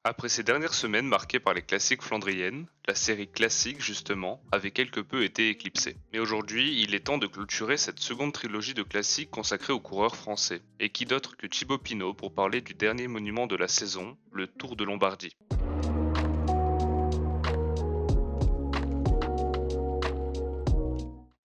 Après ces dernières semaines marquées par les classiques flandriennes, la série classique justement avait quelque peu été éclipsée. Mais aujourd'hui, il est temps de clôturer cette seconde trilogie de classiques consacrée aux coureurs français. Et qui d'autre que Thibaut Pinot pour parler du dernier monument de la saison, le Tour de Lombardie.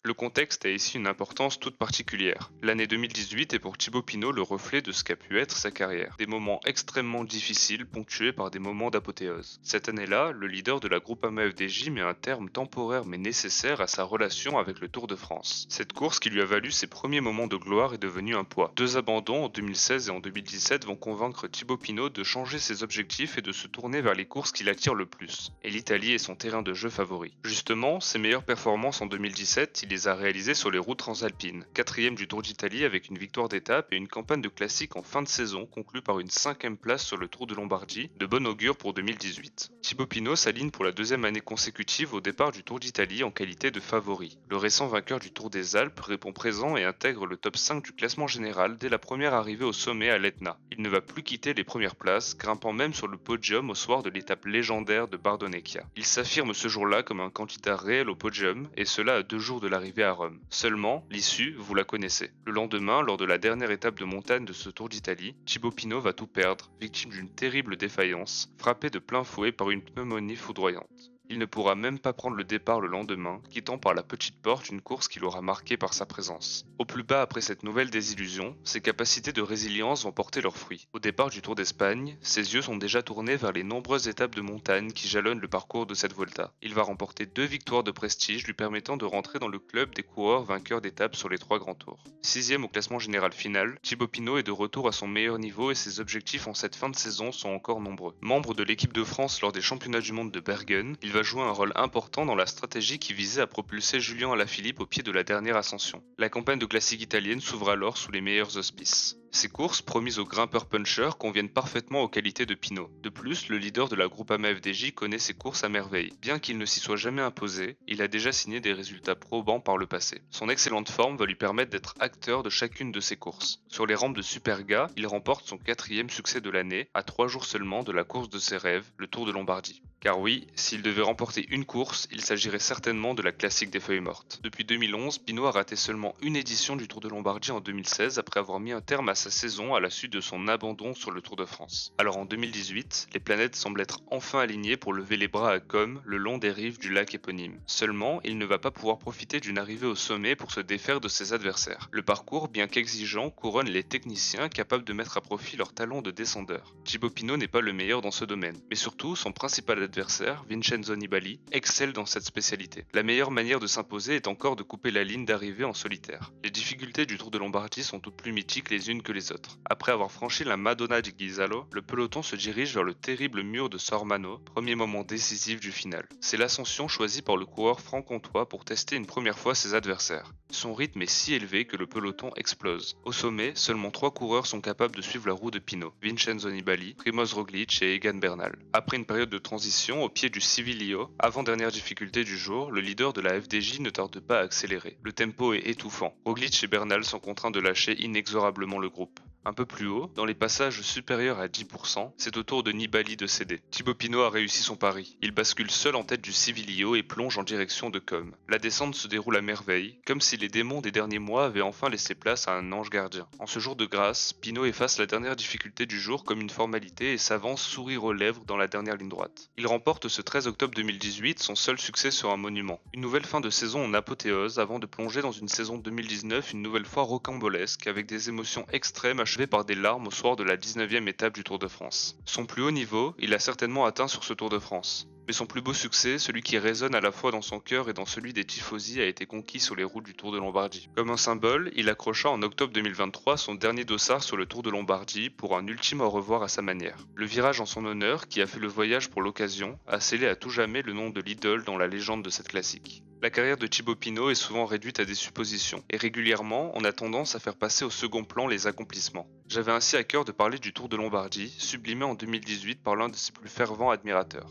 Le contexte a ici une importance toute particulière. L'année 2018 est pour Thibaut Pinot le reflet de ce qu'a pu être sa carrière. Des moments extrêmement difficiles ponctués par des moments d'apothéose. Cette année-là, le leader de la Groupama FDJ met un terme temporaire mais nécessaire à sa relation avec le Tour de France. Cette course qui lui a valu ses premiers moments de gloire est devenue un poids. Deux abandons en 2016 et en 2017 vont convaincre Thibaut Pinot de changer ses objectifs et de se tourner vers les courses qui l'attirent le plus. Et l'Italie est son terrain de jeu favori. Justement, ses meilleures performances en 2017, il les a réalisées sur les routes transalpines. Quatrième du Tour d'Italie avec une victoire d'étape et une campagne de classique en fin de saison conclue par une 5e place sur le Tour de Lombardie, de bon augure pour 2018. Thibaut Pinot s'aligne pour la deuxième année consécutive au départ du Tour d'Italie en qualité de favori. Le récent vainqueur du Tour des Alpes répond présent et intègre le top 5 du classement général dès la première arrivée au sommet à l'Etna. Il ne va plus quitter les premières places, grimpant même sur le podium au soir de l'étape légendaire de Bardonecchia. Il s'affirme ce jour-là comme un candidat réel au podium, et cela à 2 jours de l'arrivée à Rome. Seulement, l'issue, vous la connaissez. Le lendemain, lors de la dernière étape de montagne de ce Tour d'Italie, Thibaut Pinot va tout perdre, victime d'une terrible défaillance, frappé de plein fouet par une pneumonie foudroyante. Il ne pourra même pas prendre le départ le lendemain, quittant par la petite porte une course qui l'aura marqué par sa présence. Au plus bas après cette nouvelle désillusion, ses capacités de résilience vont porter leurs fruits. Au départ du Tour d'Espagne, ses yeux sont déjà tournés vers les nombreuses étapes de montagne qui jalonnent le parcours de cette Volta. Il va remporter 2 victoires de prestige lui permettant de rentrer dans le club des coureurs vainqueurs d'étapes sur les 3 grands tours. 6e au classement général final, Thibaut Pinot est de retour à son meilleur niveau et ses objectifs en cette fin de saison sont encore nombreux. Membre de l'équipe de France lors des championnats du monde de Bergen, il va jouer un rôle important dans la stratégie qui visait à propulser Julien Alaphilippe au pied de la dernière ascension. La campagne de classique italienne s'ouvre alors sous les meilleurs auspices. Ces courses, promises aux grimpeurs punchers, conviennent parfaitement aux qualités de Pinot. De plus, le leader de la Groupama FDJ connaît ses courses à merveille. Bien qu'il ne s'y soit jamais imposé, il a déjà signé des résultats probants par le passé. Son excellente forme va lui permettre d'être acteur de chacune de ses courses. Sur les rampes de Superga, il remporte son 4e succès de l'année, à 3 jours seulement de la course de ses rêves, le Tour de Lombardie. Car oui, s'il devait remporter une course, il s'agirait certainement de la classique des feuilles mortes. Depuis 2011, Pinot a raté seulement une édition du Tour de Lombardie en 2016 après avoir mis un terme à sa saison à la suite de son abandon sur le Tour de France. Alors en 2018, les planètes semblent être enfin alignées pour lever les bras à Comme, le long des rives du lac éponyme. Seulement, il ne va pas pouvoir profiter d'une arrivée au sommet pour se défaire de ses adversaires. Le parcours, bien qu'exigeant, couronne les techniciens capables de mettre à profit leur talent de descendeur. Thibaut Pinot n'est pas le meilleur dans ce domaine, mais surtout son principal adversaire, Vincenzo Nibali, excelle dans cette spécialité. La meilleure manière de s'imposer est encore de couper la ligne d'arrivée en solitaire. Les difficultés du Tour de Lombardie sont toutes plus mythiques les unes que les autres. Après avoir franchi la Madonna di Ghisallo, le peloton se dirige vers le terrible mur de Sormano, premier moment décisif du final. C'est l'ascension choisie par le coureur franc-comtois pour tester une première fois ses adversaires. Son rythme est si élevé que le peloton explose. Au sommet, seulement 3 coureurs sont capables de suivre la roue de Pinot, Vincenzo Nibali, Primoz Roglic et Egan Bernal. Après une période de transition au pied du Civiglio, avant-dernière difficulté du jour, le leader de la FDJ ne tarde pas à accélérer. Le tempo est étouffant. Roglic et Bernal sont contraints de lâcher inexorablement le groupe. Un peu plus haut, dans les passages supérieurs à 10%, c'est au tour de Nibali de céder. Thibaut Pinot a réussi son pari. Il bascule seul en tête du Civiglio et plonge en direction de Comme. La descente se déroule à merveille, comme si les démons des derniers mois avaient enfin laissé place à un ange gardien. En ce jour de grâce, Pinot efface la dernière difficulté du jour comme une formalité et s'avance sourire aux lèvres dans la dernière ligne droite. Il remporte ce 13 octobre 2018 son seul succès sur un monument. Une nouvelle fin de saison en apothéose avant de plonger dans une saison 2019 une nouvelle fois rocambolesque avec des émotions extrêmes achevées par des larmes au soir de la 19e étape du Tour de France. Son plus haut niveau, il l'a certainement atteint sur ce Tour de France. Mais son plus beau succès, celui qui résonne à la fois dans son cœur et dans celui des tifosi, a été conquis sur les routes du Tour de Lombardie. Comme un symbole, il accrocha en octobre 2023 son dernier dossard sur le Tour de Lombardie pour un ultime au revoir à sa manière. Le virage en son honneur, qui a fait le voyage pour l'occasion, a scellé à tout jamais le nom de l'idole dans la légende de cette classique. La carrière de Thibaut Pinot est souvent réduite à des suppositions, et régulièrement, on a tendance à faire passer au second plan les accomplissements. J'avais ainsi à cœur de parler du Tour de Lombardie, sublimé en 2018 par l'un de ses plus fervents admirateurs.